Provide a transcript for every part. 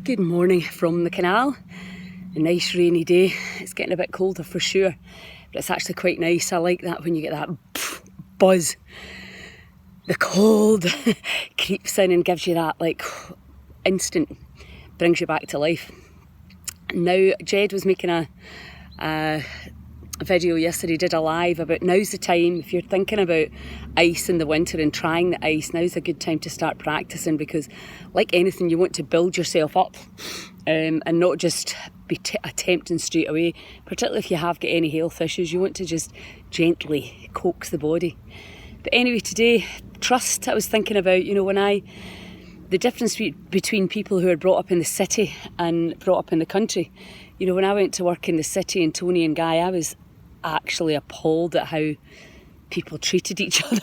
Good morning from the canal. A nice rainy day. It's getting a bit colder for sure, but it's actually quite nice. I like that when you get that buzz. The cold creeps in and gives you that like instant, brings you back to life. Now Jed was making a video yesterday, did a live about now's the time if you're thinking about ice in the winter and trying the ice. Now's a good time to start practicing, because like anything, you want to build yourself up and not just be attempting straight away. Particularly if you have got any health issues, you want to just gently coax the body. But anyway, today, trust. I was thinking about, the difference between people who are brought up in the city and brought up in the country. When I went to work in the city, and Tony and Guy, I was actually appalled at how people treated each other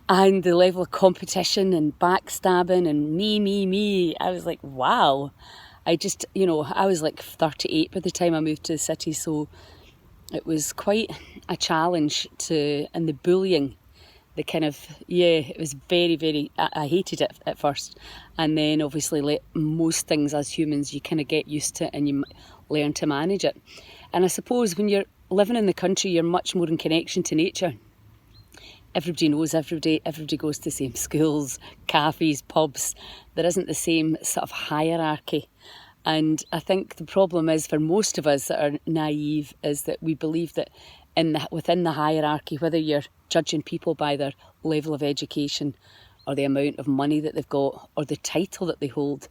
and the level of competition and backstabbing and me. I was like, wow. I was like 38 by the time I moved to the city, so it was quite a challenge and the bullying, it was very, very, I hated it at first. And then obviously, like most things as humans, you kind of get used to it and you learn to manage it. And I suppose when you're living in the country, you're much more in connection to nature. Everybody knows everybody goes to the same schools, cafes, pubs. There isn't the same sort of hierarchy. And I think the problem is, for most of us that are naive, is that we believe that within the hierarchy, whether you're judging people by their level of education or the amount of money that they've got or the title that they hold,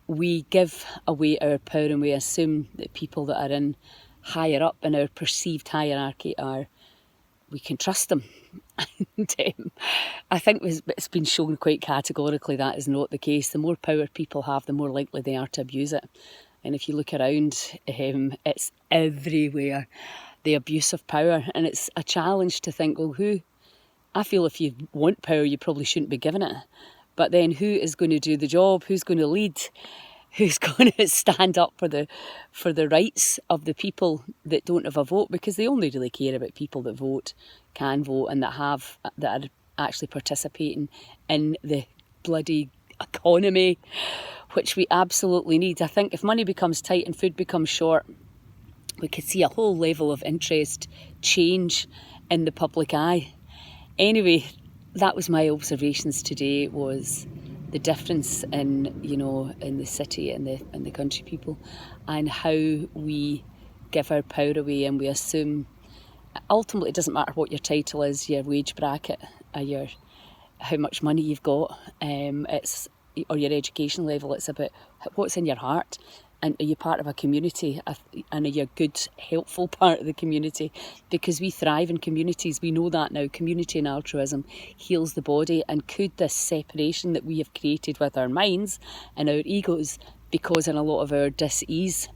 we give away our power and we assume that people that are in higher up in our perceived hierarchy we can trust them. And I think it's been shown quite categorically that is not the case. The more power people have, the more likely they are to abuse it. And if you look around, it's everywhere, the abuse of power. And it's a challenge to think, I feel if you want power, you probably shouldn't be given it. But then who is going to do the job? Who's going to lead? Who's going to stand up for the rights of the people that don't have a vote? Because they only really care about people that vote, can vote, and that are actually participating in the bloody economy, which we absolutely need. I think if money becomes tight and food becomes short, we could see a whole level of interest change in the public eye. Anyway, that was my observations today, was the difference in the city and the country people, and how we give our power away, and we assume ultimately it doesn't matter what your title is, your wage bracket, or how much money you've got, or your education level. It's about what's in your heart. And are you part of a community? And are you a good, helpful part of the community? Because we thrive in communities. We know that now. Community and altruism heals the body. And could this separation that we have created with our minds and our egos be causing a lot of our dis-ease?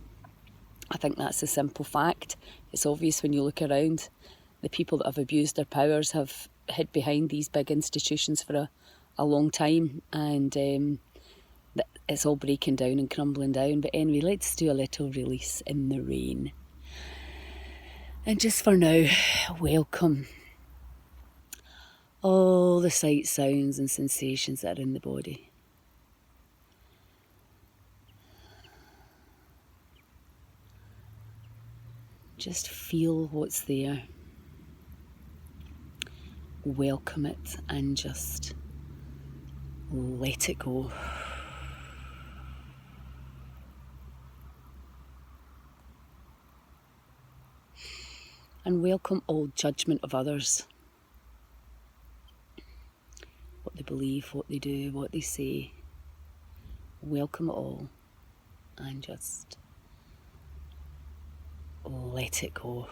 I think that's a simple fact. It's obvious when you look around. The people that have abused their powers have hid behind these big institutions for a long time. And it's all breaking down and crumbling down. But anyway, let's do a little release in the rain. And just for now, welcome all the sights, sounds and sensations that are in the body. Just feel what's there. Welcome it and just let it go. And welcome all judgment of others. What they believe, what they do, what they say. Welcome it all. And just let it go.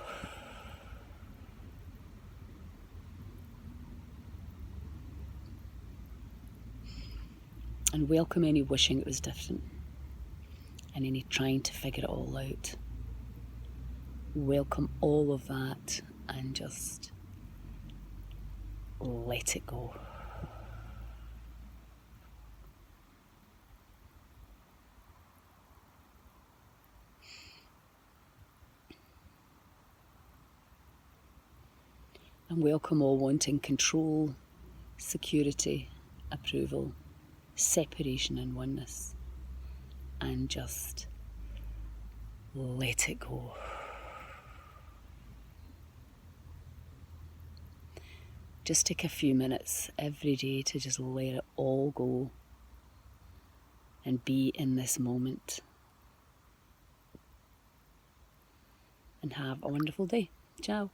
And welcome any wishing it was different. And any trying to figure it all out. Welcome all of that and just let it go. And welcome all wanting control, security, approval, separation and oneness. and just let it go. Just take a few minutes every day to just let it all go and be in this moment. And have a wonderful day. Ciao.